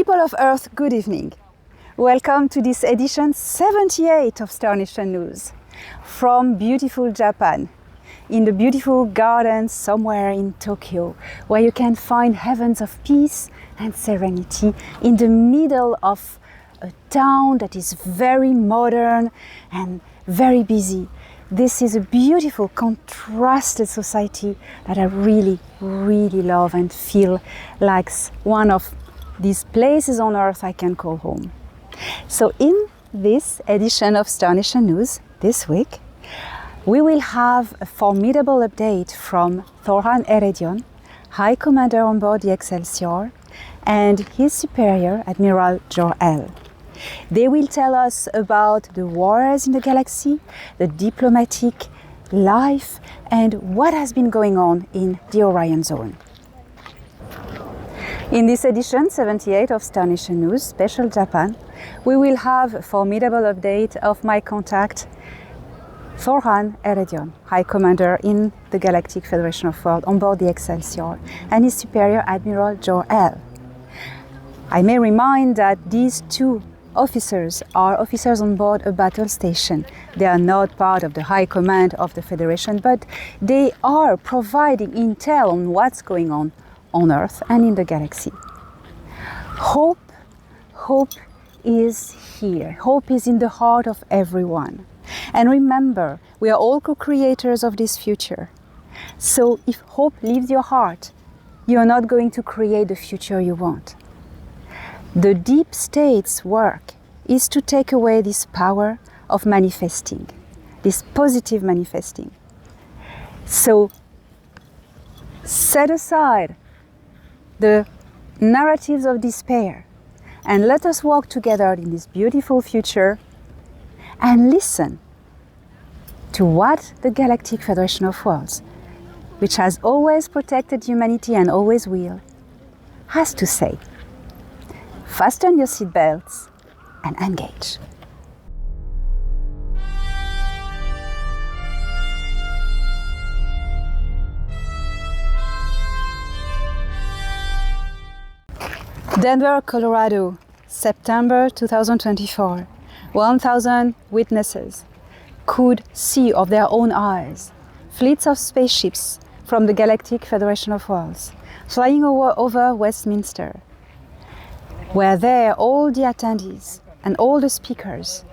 People of Earth, good evening. Welcome to this edition 78 of Star Nation News from beautiful Japan, in the beautiful gardens somewhere in Tokyo, where you can find heavens of peace and serenity in the middle of a town that is very modern and very busy. This is a beautiful contrasted society that I really love and feel like one of these places on earth I can call home. So in this edition of Star Nation News this week, we will have a formidable update from Thoran Eredyon, High Commander on board the Excelsior, and his superior, Admiral Jor-El. They will tell us about the wars in the galaxy, the diplomatic life, and what has been going on in the Orion Zone. In this edition 78 of Star Nation News, Special Japan, we will have a formidable update of my contact, Thoran Eredyon, High Commander in the Galactic Federation of Worlds on board the Excelsior, and his superior, Admiral Jor-El. I may remind that these two officers are officers on board a battle station. They are not part of the High Command of the Federation, but they are providing intel on what's going on Earth and in the galaxy. Hope is here. Hope is in the heart of everyone. And remember, we are all co-creators of this future. So if hope leaves your heart, you are not going to create the future you want. The deep state's work is to take away this power of manifesting, this positive manifesting. So set aside the narratives of despair and let us walk together in this beautiful future and listen to what the Galactic Federation of Worlds, which has always protected humanity and always will, has to say. Fasten your seatbelts and engage. Denver, Colorado, September 2024. 1,000 witnesses could see of their own eyes fleets of spaceships from the Galactic Federation of Worlds flying over Westminster. Were there all the attendees and all the speakers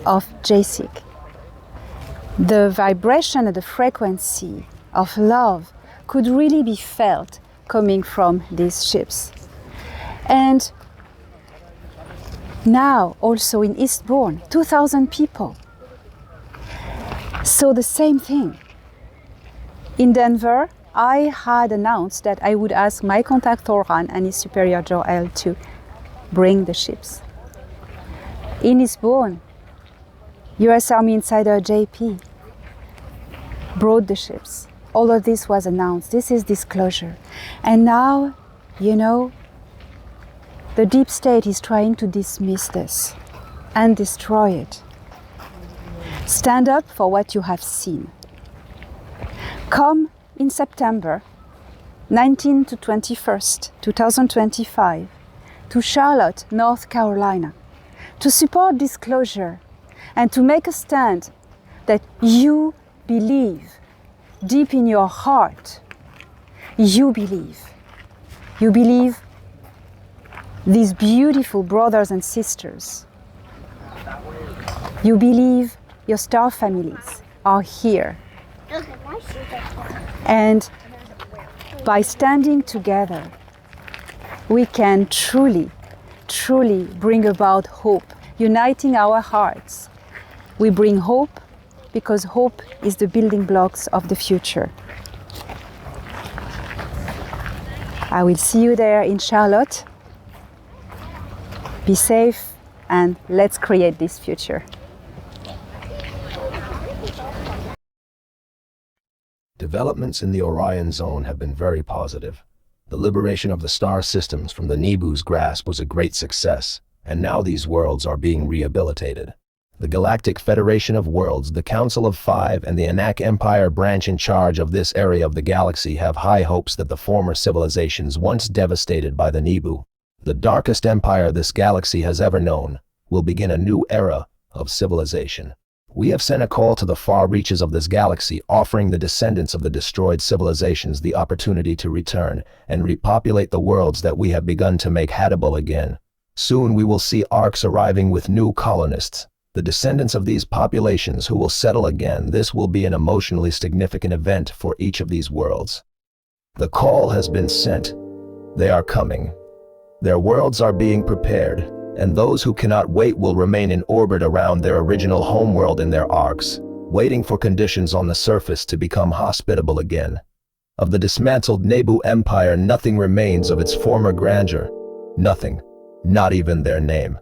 of JSIC. The vibration and the frequency of love could really be felt coming from these ships. And now also in Eastbourne, 2,000 people. So the same thing. In Denver, I had announced that I would ask my contact Thoran and his superior Jor-El to bring the ships. In Eastbourne, US Army Insider JP brought the ships. All of this was announced. This is disclosure. And now, the deep state is trying to dismiss this and destroy it. Stand up for what you have seen. Come in September 19 to 21st, 2025, to Charlotte, North Carolina, to support disclosure and to make a stand that you believe deep in your heart. You believe these beautiful brothers and sisters. You believe your star families are here. And by standing together, we can truly bring about hope, uniting our hearts. We bring hope because hope is the building blocks of the future. I will see you there in Charlotte. Be safe and let's create this future. Developments in the Orion Zone have been very positive. The liberation of the star systems from the Nibu's grasp was a great success, and now these worlds are being rehabilitated. The Galactic Federation of Worlds, the Council of Five, and the Anak Empire branch in charge of this area of the galaxy have high hopes that the former civilizations once devastated by the Nibu, The darkest empire this galaxy has ever known will begin a new era of civilization. We have sent a call to the far reaches of this galaxy, offering the descendants of the destroyed civilizations the opportunity to return and repopulate the worlds that we have begun to make habitable again. Soon we will see arcs arriving with new colonists, the descendants of these populations who will settle again. This will be an emotionally significant event for each of these worlds. The call has been sent. They are coming. Their worlds are being prepared, and those who cannot wait will remain in orbit around their original homeworld in their arcs, waiting for conditions on the surface to become hospitable again. Of the dismantled Nebu Empire, nothing remains of its former grandeur. Nothing. Not even their name.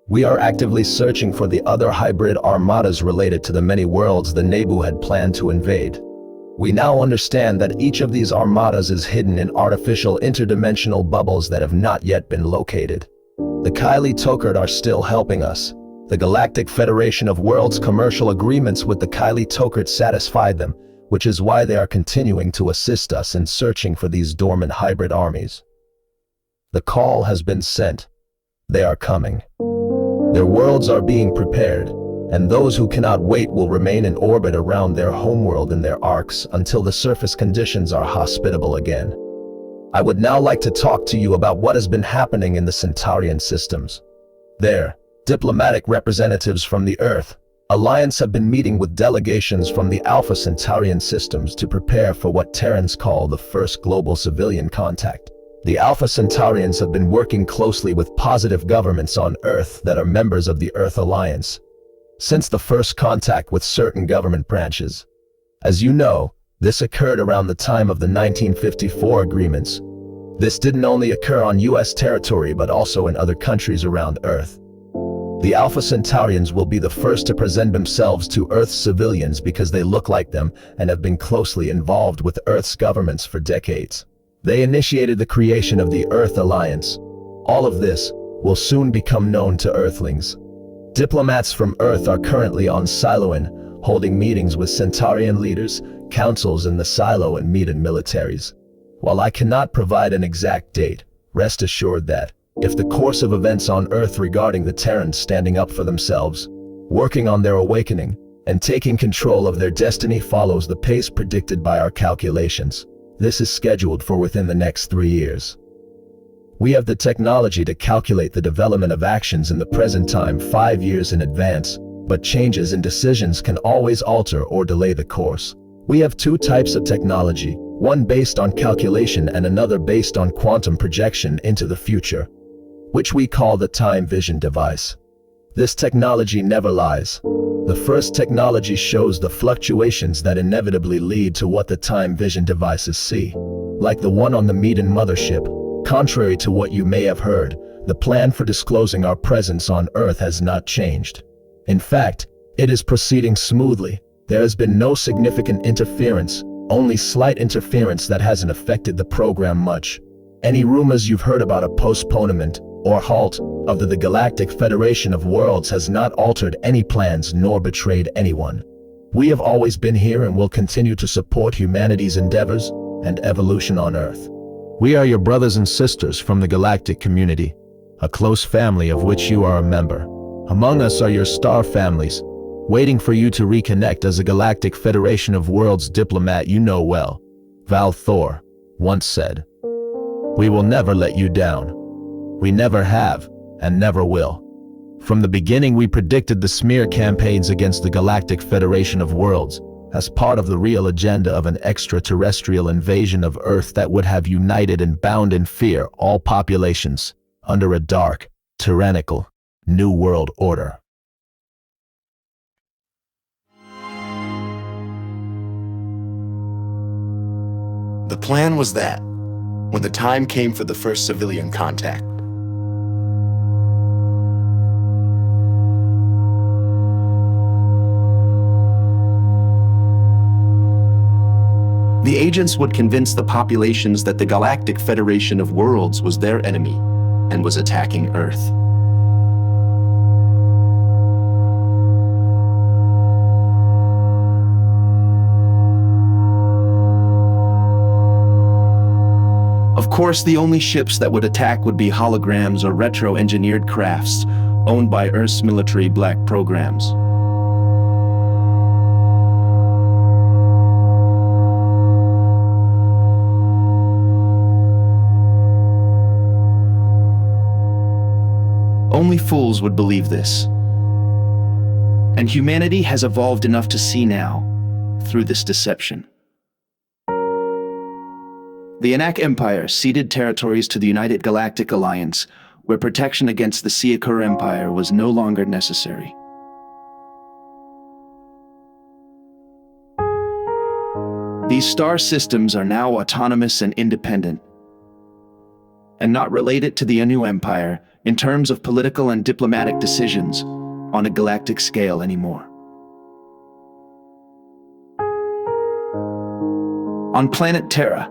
We are actively searching for the other hybrid armadas related to the many worlds the Nebu had planned to invade. We now understand that each of these armadas is hidden in artificial interdimensional bubbles that have not yet been located. The Kylie Tokert are still helping us. The Galactic Federation of Worlds' commercial agreements with the Kylie Tokert satisfied them, which is why they are continuing to assist us in searching for these dormant hybrid armies. The call has been sent. They are coming. Their worlds are being prepared, and those who cannot wait will remain in orbit around their homeworld in their arcs until the surface conditions are hospitable again. I would now like to talk to you about what has been happening in the Centaurian systems. There, diplomatic representatives from the Earth Alliance have been meeting with delegations from the Alpha Centaurian systems to prepare for what Terrans call the first global civilian contact. The Alpha Centaurians have been working closely with positive governments on Earth that are members of the Earth Alliance since the first contact with certain government branches. As you know, this occurred around the time of the 1954 agreements. This didn't only occur on US territory but also in other countries around Earth. The Alpha Centaurians will be the first to present themselves to Earth's civilians because they look like them and have been closely involved with Earth's governments for decades. They initiated the creation of the Earth Alliance. All of this will soon become known to Earthlings. Diplomats from Earth are currently on Siloan, holding meetings with Centaurian leaders, councils in the Silo and Medan militaries. While I cannot provide an exact date, rest assured that, if the course of events on Earth regarding the Terrans standing up for themselves, working on their awakening, and taking control of their destiny follows the pace predicted by our calculations, this is scheduled for within the next 3 years. We have the technology to calculate the development of actions in the present time 5 years in advance, but changes in decisions can always alter or delay the course. We have two types of technology, one based on calculation and another based on quantum projection into the future, which we call the time vision device. This technology never lies. The first technology shows the fluctuations that inevitably lead to what the time vision devices see. Like the one on the Medan mothership, contrary to what you may have heard, the plan for disclosing our presence on Earth has not changed. In fact, it is proceeding smoothly. There has been no significant interference, only slight interference that hasn't affected the program much. Any rumors you've heard about a postponement or halt of the Galactic Federation of Worlds has not altered any plans nor betrayed anyone. We have always been here and will continue to support humanity's endeavors and evolution on Earth. We are your brothers and sisters from the galactic community, a close family of which you are a member. Among us are your star families, waiting for you to reconnect as a Galactic Federation of Worlds diplomat you know well. Val Thor once said, "We will never let you down. We never have, and never will." From the beginning we predicted the smear campaigns against the Galactic Federation of Worlds as part of the real agenda of an extraterrestrial invasion of Earth that would have united and bound in fear all populations under a dark, tyrannical, new world order. The plan was that, when the time came for the first civilian contact, the agents would convince the populations that the Galactic Federation of Worlds was their enemy and was attacking Earth. Of course, the only ships that would attack would be holograms or retro-engineered crafts owned by Earth's military black programs. Only fools would believe this. And humanity has evolved enough to see now, through this deception. The Anak Empire ceded territories to the United Galactic Alliance, where protection against the Siakur Empire was no longer necessary. These star systems are now autonomous and independent, and not related to the Anu Empire in terms of political and diplomatic decisions on a galactic scale anymore. On planet Terra,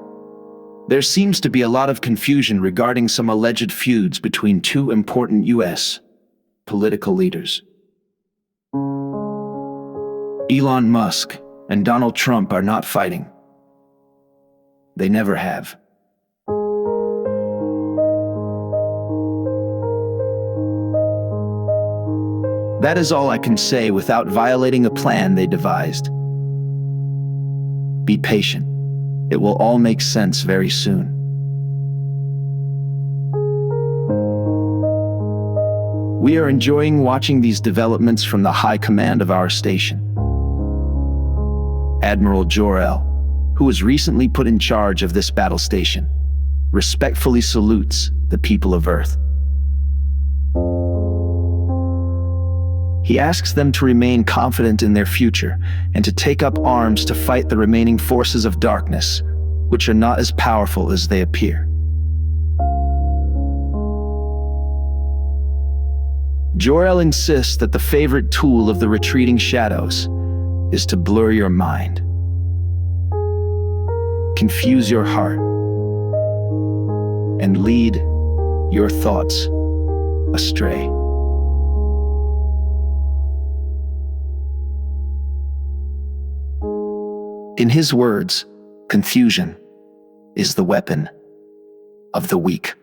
there seems to be a lot of confusion regarding some alleged feuds between two important US political leaders. Elon Musk and Donald Trump are not fighting. They never have. That is all I can say without violating a plan they devised. Be patient. It will all make sense very soon. We are enjoying watching these developments from the high command of our station. Admiral Jor-El, who was recently put in charge of this battle station, respectfully salutes the people of Earth. He asks them to remain confident in their future and to take up arms to fight the remaining forces of darkness, which are not as powerful as they appear. Jor-El insists that the favorite tool of the retreating shadows is to blur your mind, confuse your heart, and lead your thoughts astray. In his words, confusion is the weapon of the weak.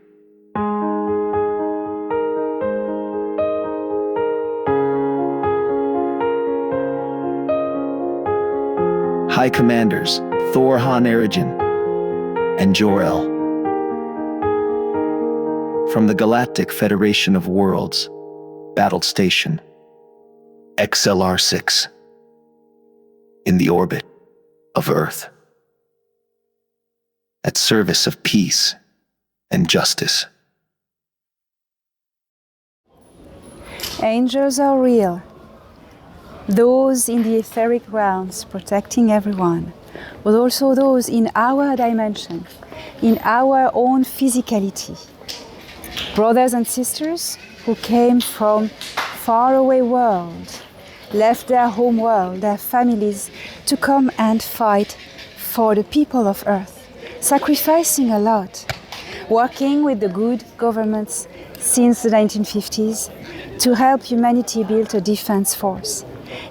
High Commanders Thor Han Erigen and Jor-El from the Galactic Federation of Worlds, Battle Station XLR-6 in the orbit of Earth, at service of peace and justice. Angels are real. Those in the etheric realms protecting everyone, but also those in our dimension, in our own physicality. Brothers and sisters who came from faraway world, left their home world, their families, to come and fight for the people of Earth, sacrificing a lot, working with the good governments since the 1950s to help humanity build a defense force.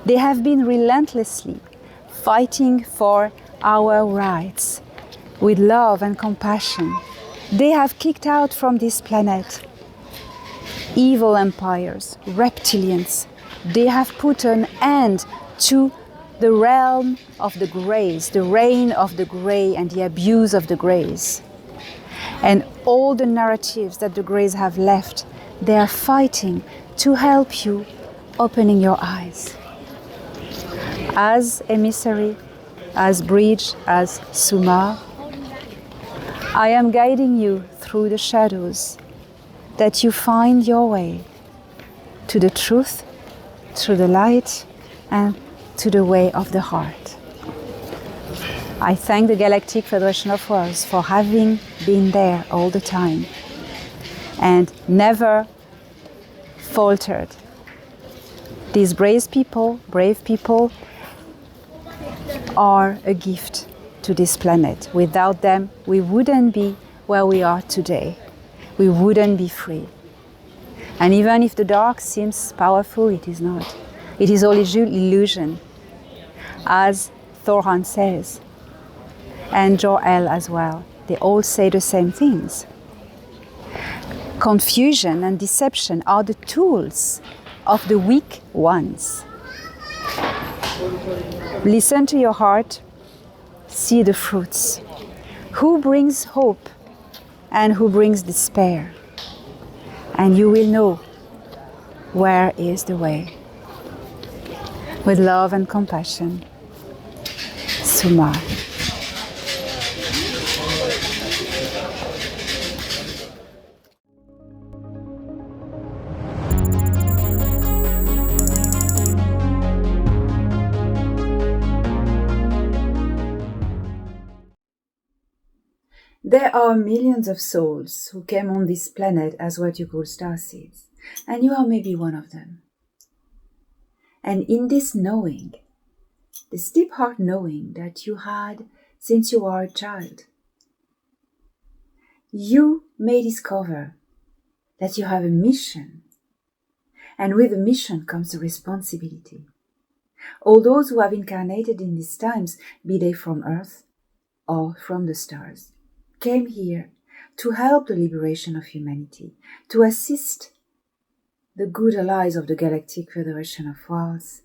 They have been relentlessly fighting for our rights with love and compassion. They have kicked out from this planet evil empires, reptilians. They have put an end to the realm of the greys, the reign of the grey and the abuse of the greys. And all the narratives that the greys have left, they are fighting to help you opening your eyes. As emissary, as bridge, as Suma, I am guiding you through the shadows that you find your way to the truth, through the light, and to the way of the heart. I thank the Galactic Federation of Worlds for having been there all the time and never faltered. These brave people are a gift to this planet. Without them, we wouldn't be where we are today. We wouldn't be free. And even if the dark seems powerful, it is not. It is all illusion, as Thor Han says, and Jor-El as well. they all say the same things. Confusion and deception are the tools of the weak ones. Listen to your heart, see the fruits. Who brings hope and who brings despair? And you will know where is the way. With love and compassion, Suma. There are millions of souls who came on this planet as what you call starseeds, and you are maybe one of them. And in this knowing, this deep heart knowing that you had since you were a child, you may discover that you have a mission, and with a mission comes a responsibility. All those who have incarnated in these times, be they from Earth or from the stars, came here to help the liberation of humanity, to assist the good allies of the Galactic Federation of Worlds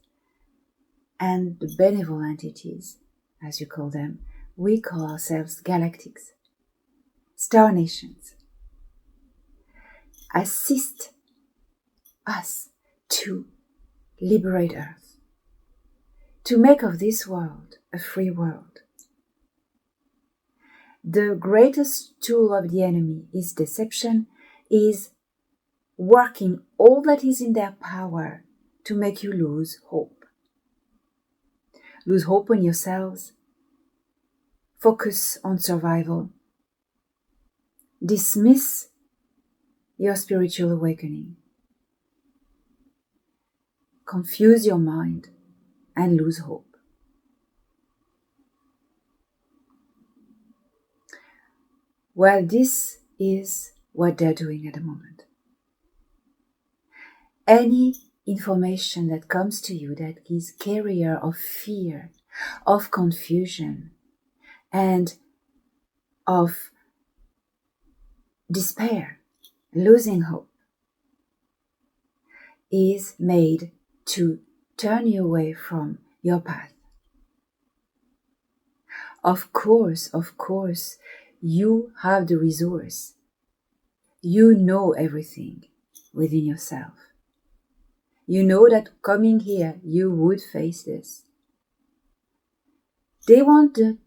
and the benevolent entities, as you call them. We call ourselves galactics, star nations. Assist us to liberate Earth, to make of this world a free world. The greatest tool of the enemy is deception, is working all that is in their power to make you lose hope. Lose hope on yourselves, focus on survival, dismiss your spiritual awakening, confuse your mind, and lose hope. Well, this is what they're doing at the moment. Any information that comes to you that is carrier of fear, of confusion, and of despair, losing hope, is made to turn you away from your path. Of course, you have the resource. You know everything within yourself. You know that coming here, you would face this. They want the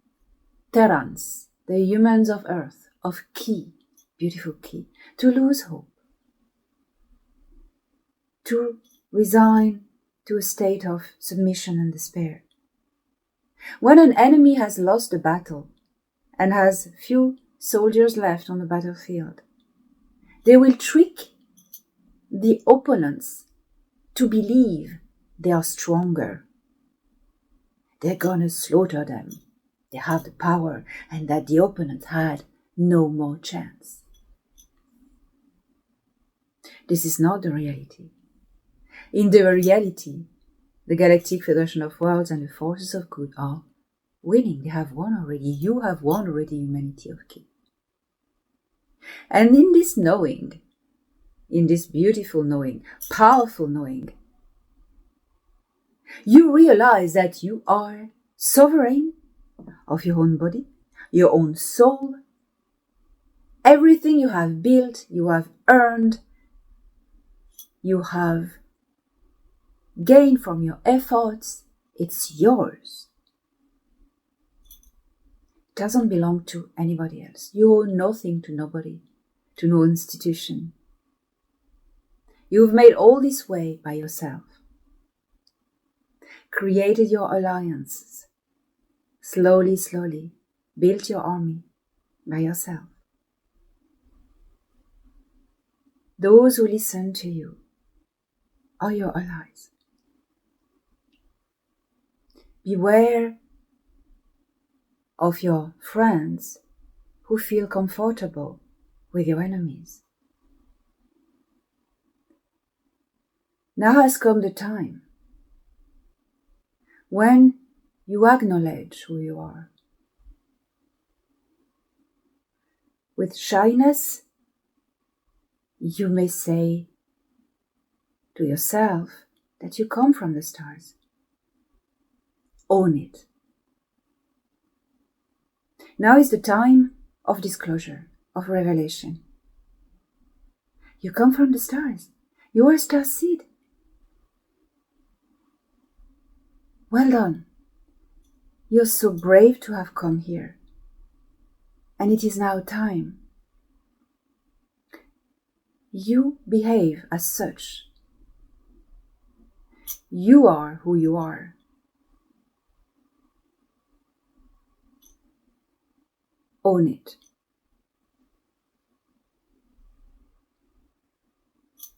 Terrans, the humans of Earth, of Ki, beautiful Ki, to lose hope, to resign to a state of submission and despair. When an enemy has lost the battle and has few soldiers left on the battlefield, they will trick the opponents to believe they are stronger. They're gonna slaughter them. They have the power, and that the opponent had no more chance. This is not the reality. In the reality, the Galactic Federation of Worlds and the forces of good are winning. They have won already. You have won already, humanity of Ki. And in this knowing, in this beautiful knowing, powerful knowing, you realize that you are sovereign of your own body, your own soul. Everything you have built, you have earned, you have gained from your efforts, it's yours. It doesn't belong to anybody else. You owe nothing to nobody, to no institution. You've made all this way by yourself. Created your alliances. Slowly, built your army by yourself. Those who listen to you are your allies. Beware of your friends who feel comfortable with your enemies. Now has come the time when you acknowledge who you are. with shyness, you may say to yourself that you come from the stars. Own it. Now is the time of disclosure, of revelation. You come from the stars. You are a star seed. Well done. You're so brave to have come here. And it is now time. You behave as such. You are who you are. Own it.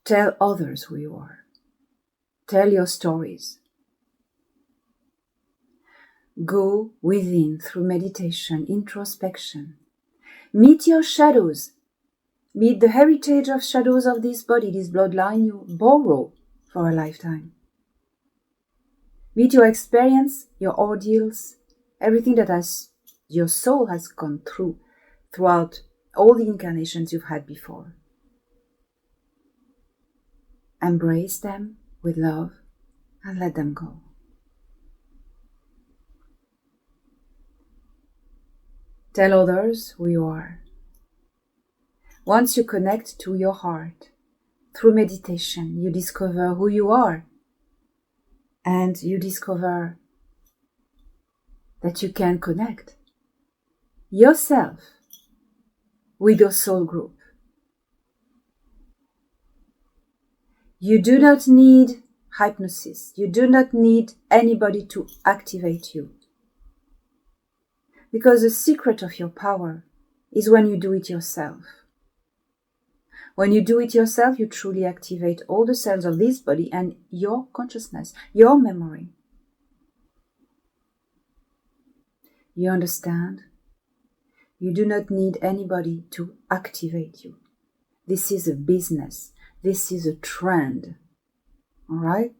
Tell others who you are. Tell your stories. Go within through meditation, introspection. Meet your shadows. Meet the heritage of shadows of this body, this bloodline you borrow for a lifetime. Meet your experience, your ordeals, everything that your soul has gone through throughout all the incarnations you've had before. Embrace them with love and let them go. Tell others who you are. Once you connect to your heart, through meditation, you discover who you are. And you discover that you can connect yourself with your soul group. You do not need hypnosis. You do not need anybody to activate you. Because the secret of your power is when you do it yourself. When you do it yourself, you truly activate all the cells of this body and your consciousness, your memory. You understand? You do not need anybody to activate you. This is a business. This is a trend. All right?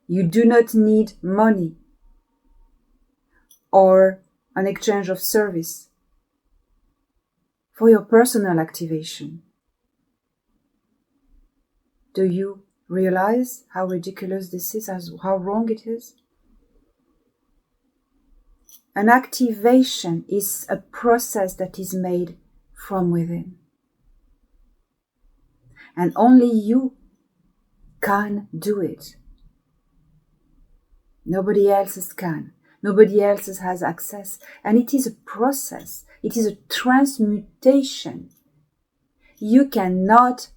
You do not need money or an exchange of service for your personal activation. Do you realize how ridiculous this is, how wrong it is? An activation is a process that is made from within. And only you can do it. Nobody else can. Nobody else has access. And it is a process. It is a transmutation. You cannot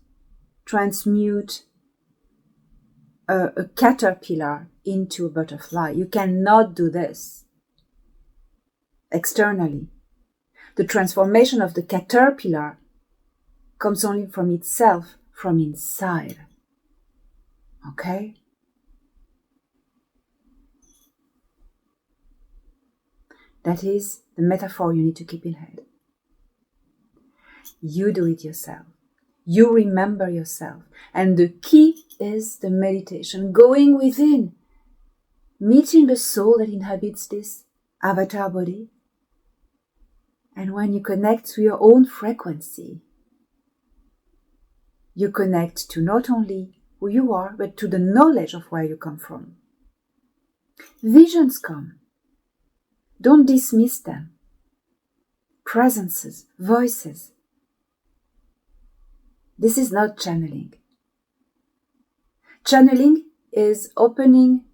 transmute a caterpillar into a butterfly. You cannot do this externally. The transformation of the caterpillar comes only from itself, from inside. Okay? That is the metaphor you need to keep in head. You do it yourself. You remember yourself. And the key is the meditation, going within, meeting the soul that inhabits this avatar body. And when you connect to your own frequency, you connect to not only who you are, but to the knowledge of where you come from. Visions come. Don't dismiss them. Presences, voices. This is not channeling. Channeling is opening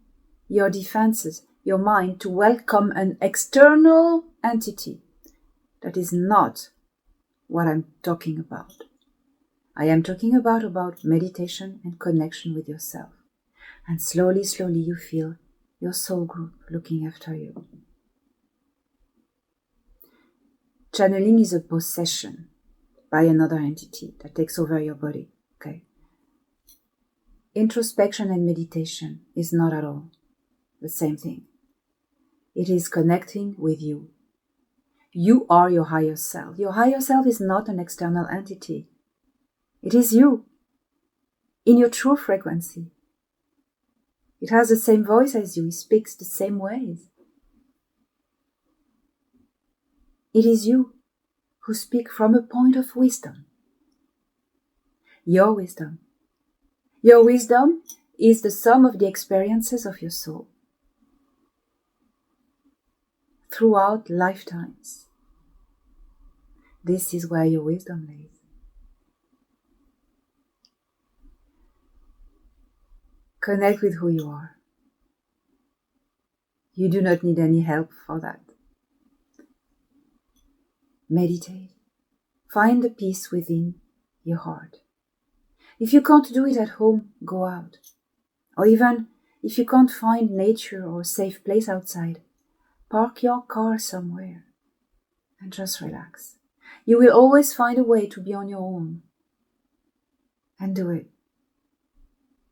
your defenses, your mind, to welcome an external entity. That is not what I'm talking about. I am talking about meditation and connection with yourself. And slowly, slowly you feel your soul group looking after you. Channeling is a possession by another entity that takes over your body. Okay? Introspection and meditation is not at all the same thing. It is connecting with you. You are your higher self. Your higher self is not an external entity. It is you, in your true frequency. It has the same voice as you. It speaks the same ways. It is you who speak from a point of wisdom. Your wisdom. Your wisdom is the sum of the experiences of your soul throughout lifetimes. This is where your wisdom lays. Connect with who you are. You do not need any help for that. Meditate. Find the peace within your heart. If you can't do it at home, go out. Or even if you can't find nature or a safe place outside, park your car somewhere and just relax. You will always find a way to be on your own. And do it.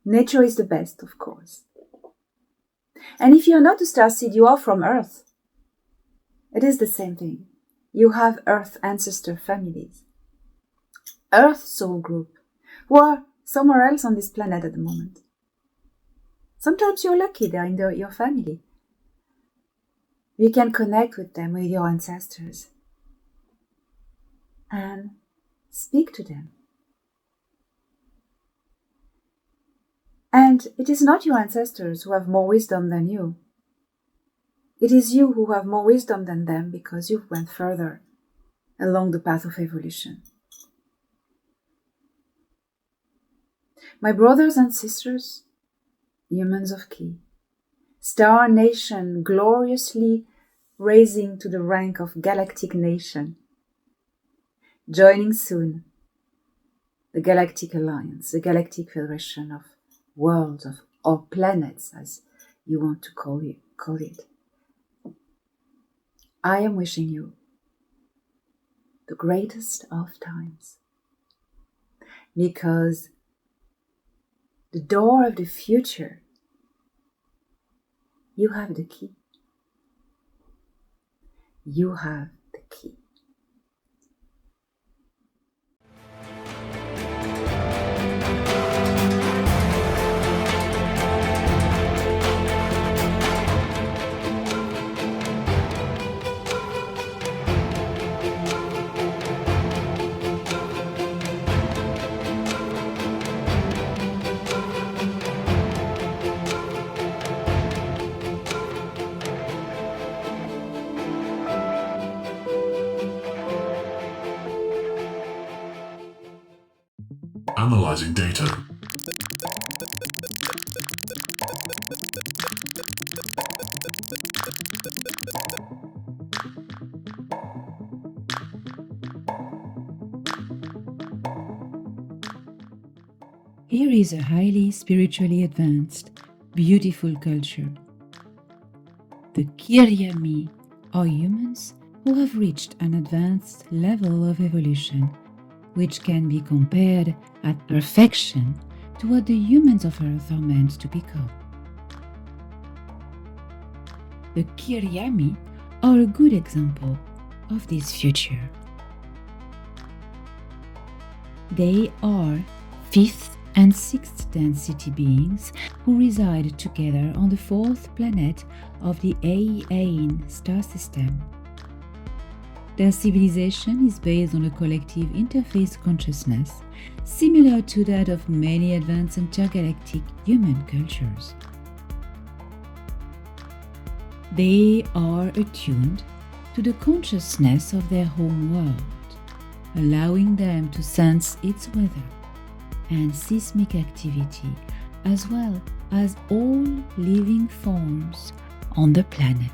Nature is the best, of course. And if you're not a starseed, you are from Earth. It is the same thing. You have Earth ancestor families. Earth soul group, who are somewhere else on this planet at the moment. Sometimes you're lucky they're in your family. You can connect with them, with your ancestors, and speak to them. And it is not your ancestors who have more wisdom than you. It is you who have more wisdom than them because you went further along the path of evolution. My brothers and sisters, humans of Ki, Star Nation gloriously raising to the rank of Galactic Nation, joining soon the Galactic Alliance, the Galactic Federation of worlds or planets, as you want to call it. I am wishing you the greatest of times, because the door of the future, you have the key. You have the key. Analyzing data. Here is a highly spiritually advanced, beautiful culture. The Kiryami are humans who have reached an advanced level of evolution, which can be compared at perfection to what the humans of Earth are meant to become. The Kiryami are a good example of this future. They are 5th and 6th density beings who reside together on the 4th planet of the Aeaean star system. Their civilization is based on a collective interface consciousness, similar to that of many advanced intergalactic human cultures. They are attuned to the consciousness of their home world, allowing them to sense its weather and seismic activity, as well as all living forms on the planet.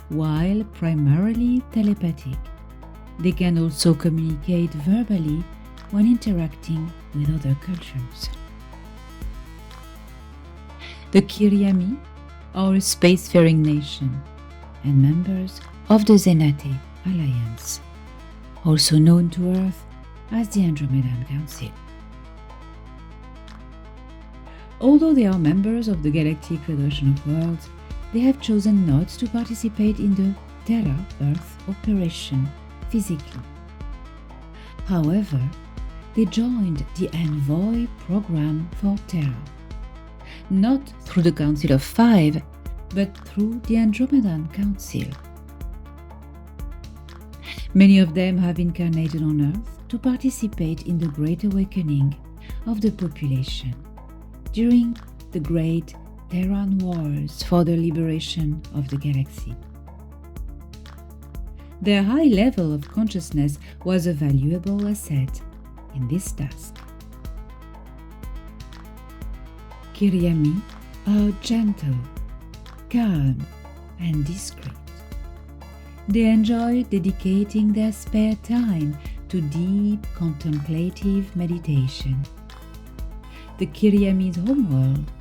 While primarily telepathic, they can also communicate verbally when interacting with other cultures. The Kiryami are a spacefaring nation and members of the Zenate Alliance, also known to Earth as the Andromedan Council. Although they are members of the Galactic Federation of Worlds, they have chosen not to participate in the Terra-Earth operation physically. However, they joined the Envoy program for Terra, not through the Council of Five, but through the Andromedan Council. Many of them have incarnated on Earth to participate in the Great Awakening of the population during the Great Terran Wars for the liberation of the galaxy. Their high level of consciousness was a valuable asset in this task. Kiryami are gentle, calm, and discreet. They enjoy dedicating their spare time to deep contemplative meditation. The Kiryami's homeworld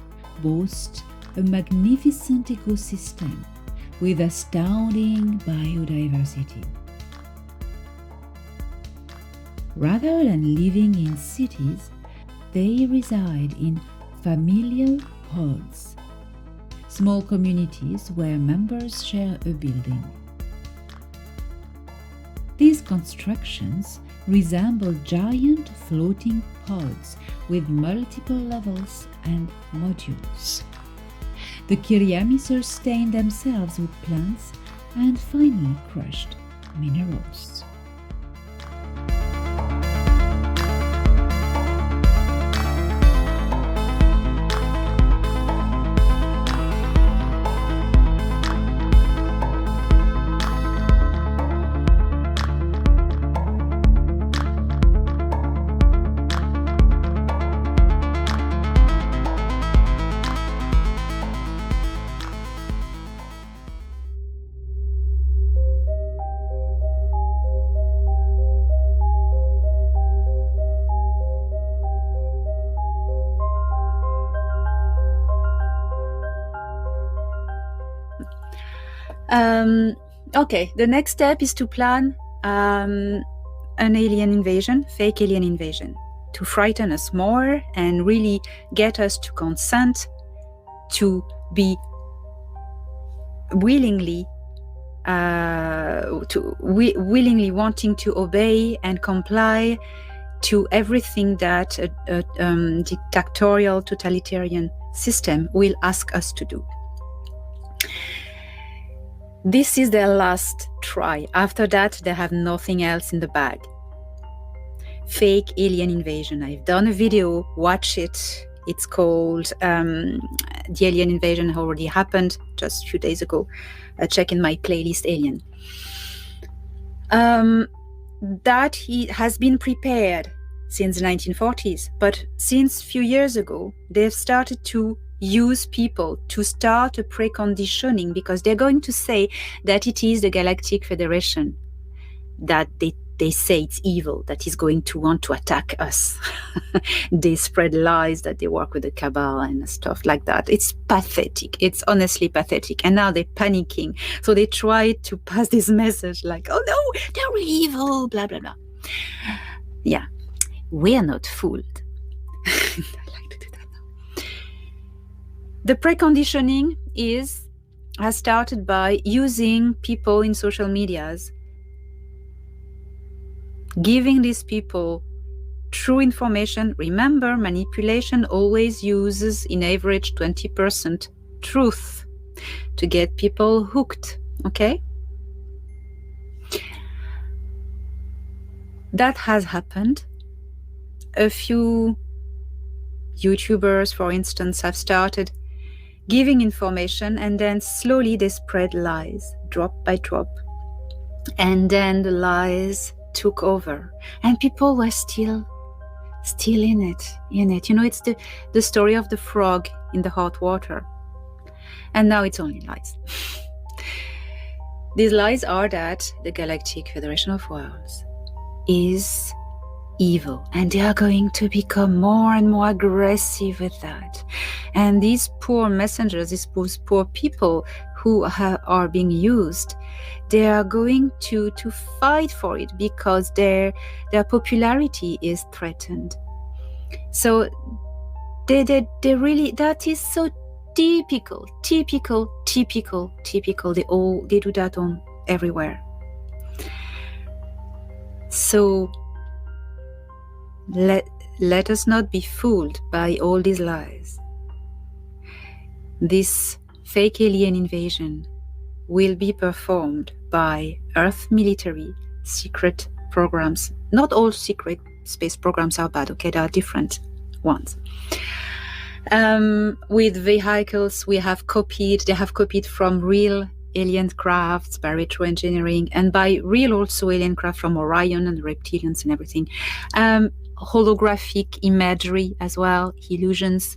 boasts a magnificent ecosystem with astounding biodiversity. Rather than living in cities, they reside in familial pods, small communities where members share a building. These constructions resemble giant floating pods with multiple levels and modules. The Kiryami sustain themselves with plants and finely crushed minerals. Okay, the next step is to plan an alien invasion, fake alien invasion, to frighten us more and really get us to consent to be willingly willingly wanting to obey and comply to everything that a dictatorial totalitarian system will ask us to do. This is their last try. After that, they have nothing else in the bag. Fake alien invasion. I've done a video, watch it. It's called The Alien Invasion Already Happened just a few days ago. Check in my playlist Alien. That has been prepared since the 1940s, but since a few years ago, they've started to use people to start a preconditioning, because they're going to say that it is the Galactic Federation that they say it's evil, that is going to want to attack us. They spread lies that they work with the cabal and stuff like that. It's pathetic. It's honestly pathetic. And now they're panicking. So they try to pass this message like, oh no, they're really evil, blah, blah, blah. Yeah, we're not fooled. I like to do that now. The preconditioning has started by using people in social medias, giving these people true information. Remember, manipulation always uses, in average, 20% truth to get people hooked, okay? That has happened. A few YouTubers, for instance, have started giving information, and then slowly they spread lies, drop by drop. And then the lies took over, and people were still in it. You know, it's the story of the frog in the hot water. And now it's only lies. These lies are that the Galactic Federation of Worlds is evil, and they are going to become more and more aggressive with that. And these poor messengers, these poor people who are being used, they are going to fight for it, because their popularity is threatened. So they really, that is so typical. They do that on everywhere. So let us not be fooled by all these lies. This fake alien invasion will be performed by Earth military secret programs. Not all secret space programs are bad, okay? There are different ones. With vehicles, they have copied from real alien crafts by retroengineering, and by real also alien craft from Orion and reptilians and everything. Holographic imagery as well, illusions.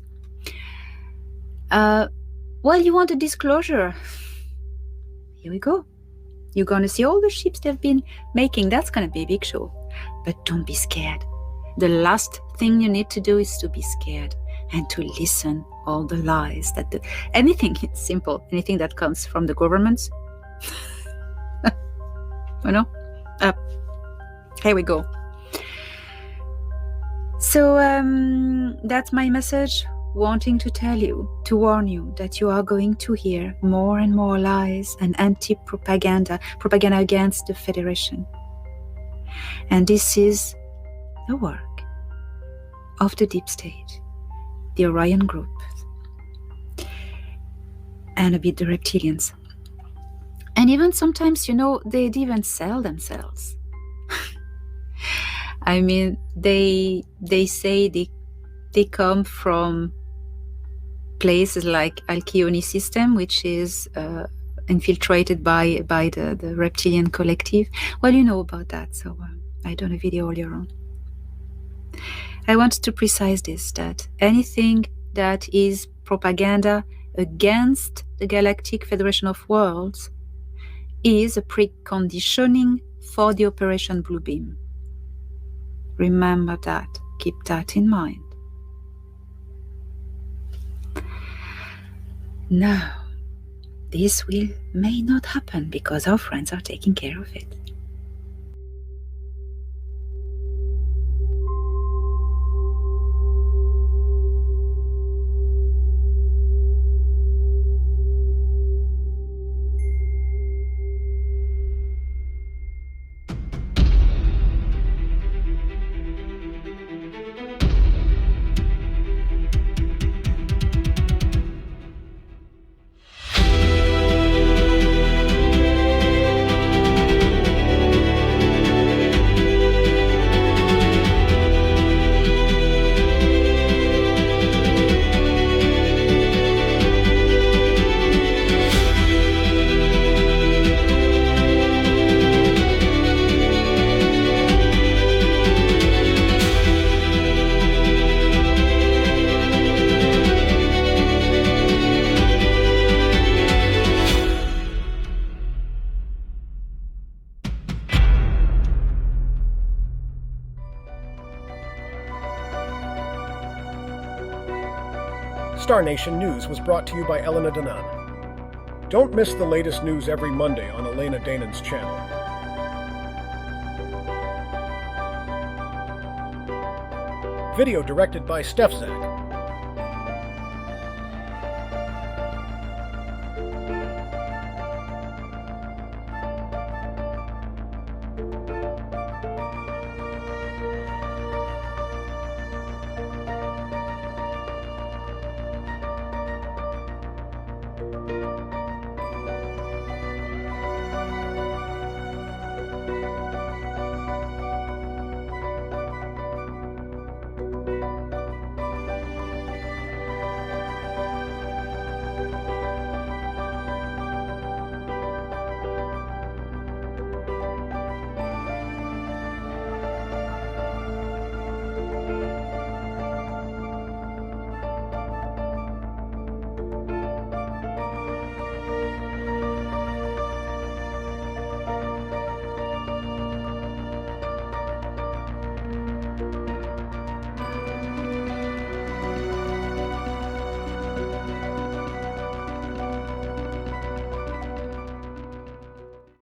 Well, you want a disclosure? Here we go. You're going to see all the ships they've been making. That's going to be a big show. But don't be scared. The last thing you need to do is to be scared and to listen all the lies anything, it's simple, anything that comes from the governments. Here we go. So that's my message, wanting to tell you, to warn you that you are going to hear more and more lies and anti-propaganda against the Federation. And this is the work of the deep state, the Orion group, and a bit the reptilians. And even sometimes, they'd even sell themselves. I mean, they say they come from places like Alkyone system, which is infiltrated by the reptilian collective. Well, you know about that, so I done a video earlier on. I want to precise this, that anything that is propaganda against the Galactic Federation of Worlds is a preconditioning for the Operation Bluebeam. Remember that. Keep that in mind. Now, this may not happen because our friends are taking care of it. Star Nation News was brought to you by Elena Danaan. Don't miss the latest news every Monday on Elena Danaan's channel. Video directed by StefZak.